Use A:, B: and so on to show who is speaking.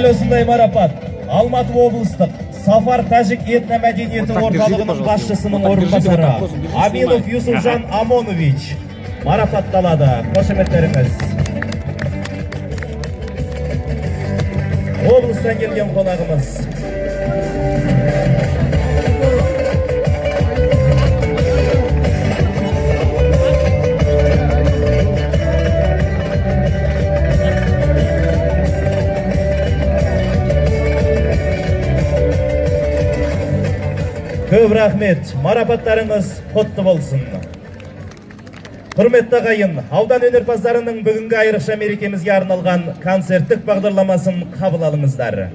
A: Дәл осындай марапат Алматы облыстық Сафар Тәжік этномәдениеті орталығының басшысының орынбасары Аминов Юсуфжан Амонович марапатталады. Қошеметтеріңіз. Облыстан келген қонағымыз. Көп рахмет, марапаттарыңыз құтты болсын. Құрметті ағайын, аудан өнерпаздарының бүгінгі айрықша мерекемізге арналған концерттік бағдарламасын қабыл алыңыздар.